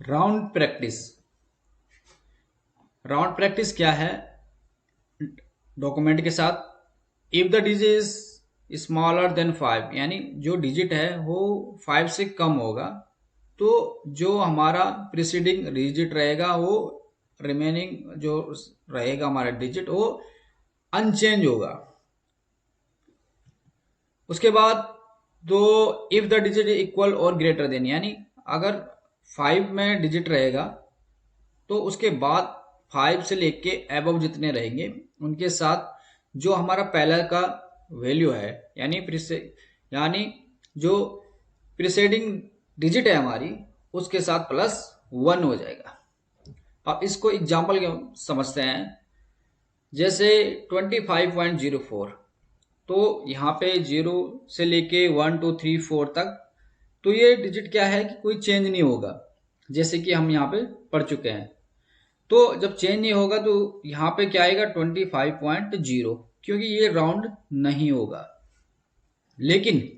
Round practice. Round practice क्या है? Document के साथ if the digit is smaller than 5, यानी जो डिजिट है वो 5 से कम होगा तो जो हमारा प्रीसीडिंग डिजिट रहेगा वो रिमेनिंग जो रहेगा हमारा डिजिट वो अनचेंज होगा। उसके बाद तो इफ द डिजिट इक्वल और ग्रेटर देन, यानी अगर 5 में डिजिट रहेगा तो उसके बाद 5 से लेके अबव जितने रहेंगे उनके साथ जो हमारा पहला का वैल्यू है यानी जो प्रीसेडिंग डिजिट है हमारी उसके साथ +1 हो जाएगा। अब इसको एग्जाम्पल के समझते हैं। जैसे 25.04, तो यहाँ पे 0 से लेके 1 2 3 4 तक, तो ये डिजिट क्या है कि कोई चेंज नहीं होगा, जैसे कि हम यहाँ पे पढ़ चुके हैं। तो जब चेंज नहीं होगा तो यहाँ पे क्या आएगा 25.0, क्योंकि ये राउंड नहीं होगा। लेकिन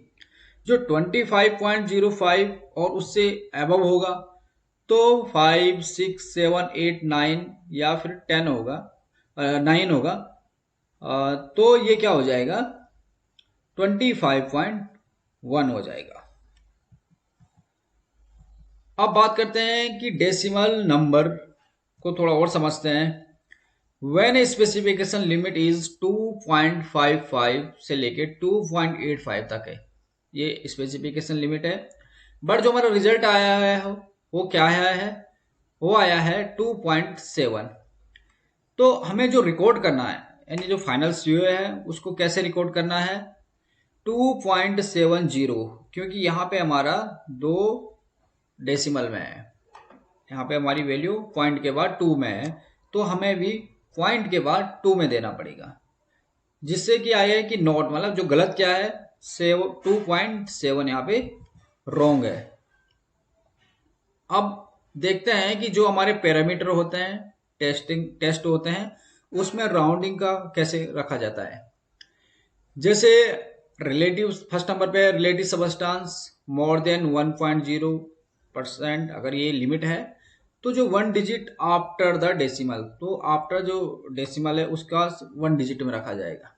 जो 25.05 और उससे अबव होगा तो 5 6 7 8 9 या फिर 10 होगा, 9 होगा। तो ये क्या हो जाएगा 25.1 हो जाएगा। अब बात करते हैं कि डेसिमल नंबर को थोड़ा और समझते हैं। व्हेन स्पेसिफिकेशन लिमिट इज 2.55 से लेके 2.85 तक है, ये स्पेसिफिकेशन लिमिट है। बट जो हमारा रिजल्ट आया है वो क्या आया है, वो आया है 2.7। तो हमें जो रिकॉर्ड करना है यानी जो फाइनल सीओ है उसको कैसे रिकॉर्ड करना है 2.70, क्योंकि यहाँ पे हमारा 2 डेसिमल में है, यहाँ पे हमारी वैल्यू पॉइंट के बाद 2 में है, तो हमें भी पॉइंट के बाद 2 में देना पड़ेगा, जिससे कि आया है कि नॉट, मतलब जो गलत क्या है 2.7 यहाँ पे रॉन्ग है। अब देखते हैं कि जो हमारे पैरामीटर होते हैं, टेस्ट होते हैं, उसमें राउंडिंग का कैसे रखा जाता है। जैसे रिलेटिव, फर्स्ट नंबर पे रिलेटिव सबस्टांस मोर देन 1.0%, अगर ये लिमिट है तो जो 1 डिजिट आफ्टर द डेसिमल, तो आफ्टर जो डेसिमल है उसका 1 डिजिट में रखा जाएगा।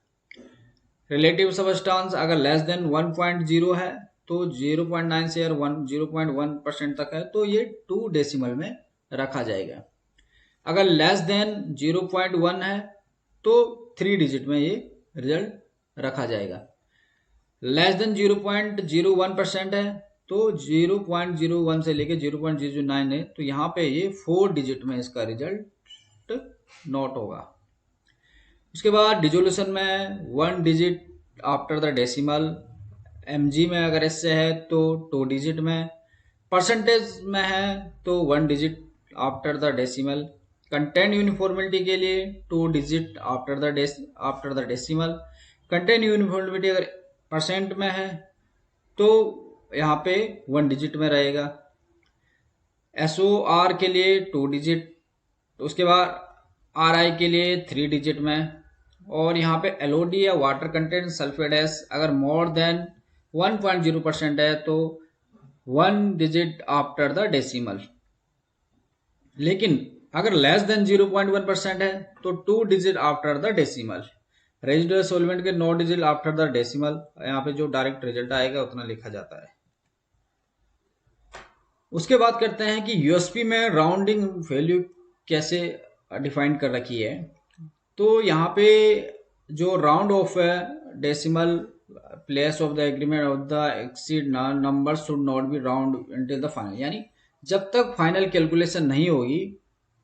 रिलेटिव सबस्टांस अगर लेस देन 1.0 है तो 0.9 से 0.1% तक है तो ये 2 डेसिमल में रखा जाएगा। अगर लेस देन 0.1 है तो 3 डिजिट में ये रिजल्ट रखा जाएगा। लेस देन 0.01% है तो 0.01 से लेके 0.009 है तो यहाँ पे ये 4 डिजिट में इसका रिजल्ट नोट होगा। उसके बाद डिजोल्यूशन में 1 digit after the decimal, mg में अगर इससे है तो 2 डिजिट में, परसेंटेज में है तो 1 digit after the decimal, content यूनिफॉर्मिलिटी के लिए 2 digit after the decimal, content यूनिफॉर्मिलिटी अगर परसेंट में है तो यहाँ पे 1 डिजिट में रहेगा। SOR के लिए 2 डिजिट, उसके बाद RI के लिए 3 डिजिट में, और यहाँ पे LOD या वाटर कंटेंट सल्फेडेस अगर मोर देन 1.0% है तो 1 डिजिट आफ्टर द डेसिमल। लेकिन अगर लेस देन 0.1% है तो 2 digit after the decimal. Residual solvent के 9 डिजिट आफ्टर द डेसिमल, यहाँ पे जो डायरेक्ट रिजल्ट आएगा उतना लिखा जाता है। उसके बाद करते हैं कि यूएसपी में राउंडिंग वैल्यू कैसे डिफाइन कर रखी है। तो यहाँ पे जो राउंड ऑफ है decimal place of the agreement of the exceed number should not be round until the final, यानी जब तक फाइनल कैलकुलेशन नहीं होगी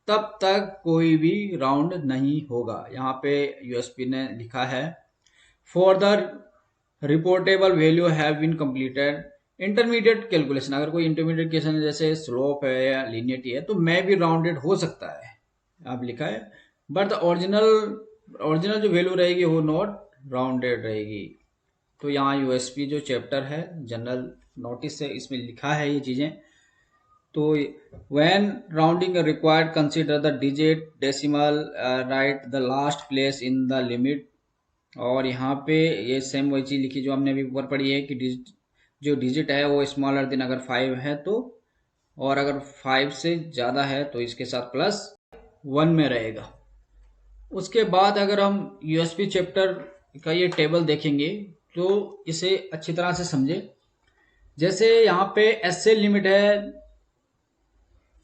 तब तक कोई भी राउंड नहीं होगा। यहाँ पे यूएसपी ने लिखा है for the reportable value have been completed intermediate calculation, अगर कोई इंटरमीडिएट क्वेश्चन जैसे स्लोप है या लीनियरिटी है तो मैं भी राउंडेड हो सकता है, आप लिखा है, बट द ओरिजिनल जो वैल्यू रहेगी वो नॉट राउंडेड रहेगी। तो यहाँ यूएसपी जो चैप्टर है जनरल नोटिस से इसमें लिखा है ये चीजें। तो when rounding required consider the digit decimal right the last place in the limit, और यहाँ पे ये सेम वही चीज लिखी जो हमने अभी ऊपर पढ़ी है कि जो डिजिट है वो स्मॉलर देन अगर 5 है तो और अगर 5 से ज़्यादा है तो इसके साथ +1 में रहेगा। उसके बाद अगर हम यूएसपी चैप्टर का ये टेबल देखेंगे तो इसे अच्छी तरह से समझे। जैसे यहाँ पे एसए लिमिट है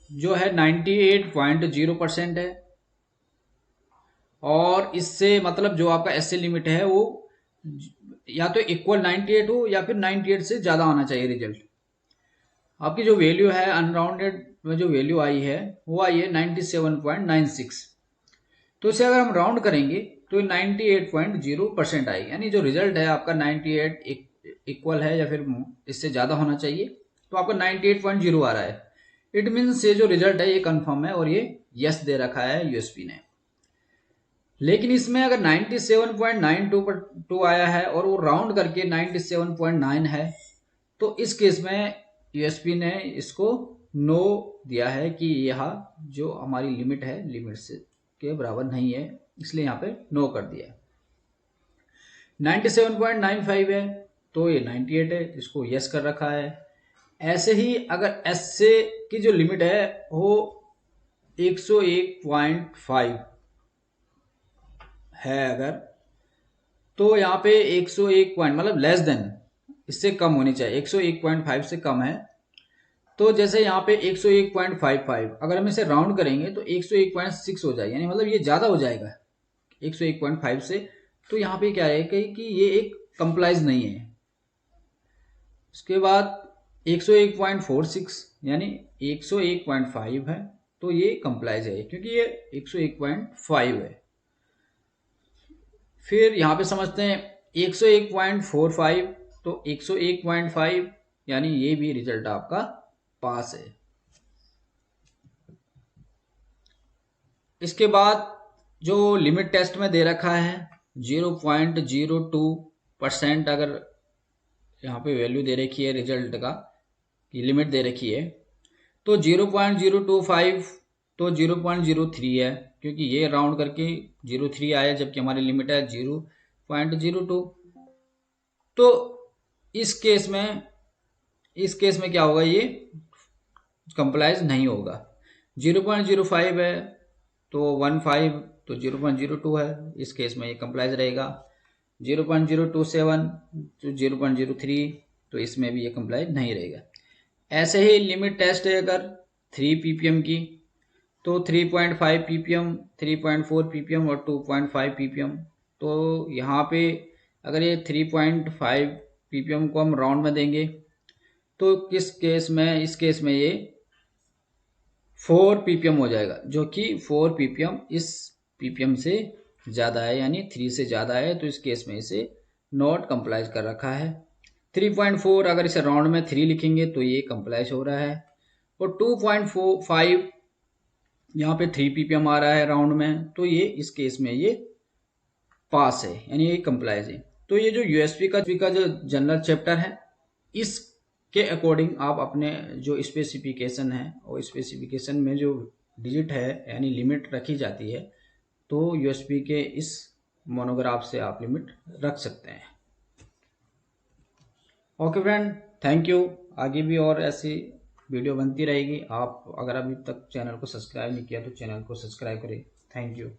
जो है 98.0% है, और इससे मतलब जो आपका एसए लिमिट है वो या तो इक्वल 98 हो या फिर 98 से ज़्यादा होना चाहिए रिजल्ट। आपकी जो वैल्यू है अनराउंडेड में जो वैल्यू आई है वो आई है 97.96। तो इसे अगर हम राउंड करेंगे तो 98.0% आएगी, यानी जो रिजल्ट है आपका 98 इक्वल है या फिर इससे ज़्यादा होना चाहिए, तो आपका 98.0 आ रहा है। इट मीन्स ये जो रिजल्ट है ये कंफर्म है और ये यस दे रखा है यूएसपी ने। लेकिन इसमें अगर 97.92 आया है और वो राउंड करके 97.9 है, तो इस केस में यूएसपी ने इसको नो दिया है कि यह जो हमारी लिमिट है लिमिट से के बराबर नहीं है, इसलिए यहाँ पे नो कर दिया। 97.95 है तो ये 98 है, इसको यस कर रखा है। ऐसे ही अगर एस से की जो लिमिट है वो 101.5 है अगर, तो यहाँ पे 101 पॉइंट मतलब लेस देन, इससे कम होनी चाहिए, 101.5 से कम है। तो जैसे यहाँ पे 101.55 अगर हम इसे राउंड करेंगे तो 101.6 हो जाएगा, यानी मतलब ये ज़्यादा हो जाएगा 101.5 से। तो यहाँ पे क्या है कि ये एक कंप्लाइज नहीं है। उसके बाद 101.46 यानी 101.5 है तो ये कंप्लाइज है क्योंकि ये 101.5 है। फिर यहाँ पे समझते हैं 101.45, तो 101.5 यानी ये भी रिजल्ट आपका पास है। इसके बाद जो लिमिट टेस्ट में दे रखा है 0.02% अगर यहाँ पे वैल्यू दे रखी है रिजल्ट का की लिमिट दे रखी है, तो 0.025 तो 0.03 है क्योंकि ये राउंड करके 0.3 आया जबकि हमारी लिमिट है 0.02। तो इस केस में क्या होगा, ये कंप्लाइज नहीं होगा। 0.05 है तो 15 तो 0.02 है, इस केस में ये कंप्लाइज रहेगा। 0.027 तो 0.03 तो इसमें भी ये कंप्लाइज नहीं रहेगा। ऐसे ही लिमिट टेस्ट है अगर 3 ppm की, तो 3.5 ppm, 3.4 ppm और 2.5 ppm। तो यहाँ पे अगर ये 3.5 ppm को हम राउंड में देंगे तो किस केस में, इस केस में ये 4 ppm हो जाएगा, जो कि 4 ppm इस ppm से ज़्यादा है, यानी 3 से ज़्यादा है, तो इस केस में इसे नॉट कंप्लाइज कर रखा है। 3.4 अगर इसे राउंड में 3 लिखेंगे तो ये कंप्लाइज हो रहा है, और 2.45 यहाँ पे 3 ppm आ रहा है राउंड में, तो ये इस केस में ये पास है, यानी ये कंप्लाइज है। तो ये जो यूएसपी का जो जनरल चैप्टर है इसके अकॉर्डिंग आप अपने जो स्पेसिफिकेशन है और स्पेसिफिकेशन में जो डिजिट है यानी लिमिट रखी जाती है, तो यूएसपी के इस मोनोग्राफ से आप लिमिट रख सकते हैं। Okay friend, thank you. आगे भी और ऐसी वीडियो बनती रहेगी। आप अगर अभी तक चैनल को सब्सक्राइब नहीं किया तो चैनल को सब्सक्राइब करें। Thank you.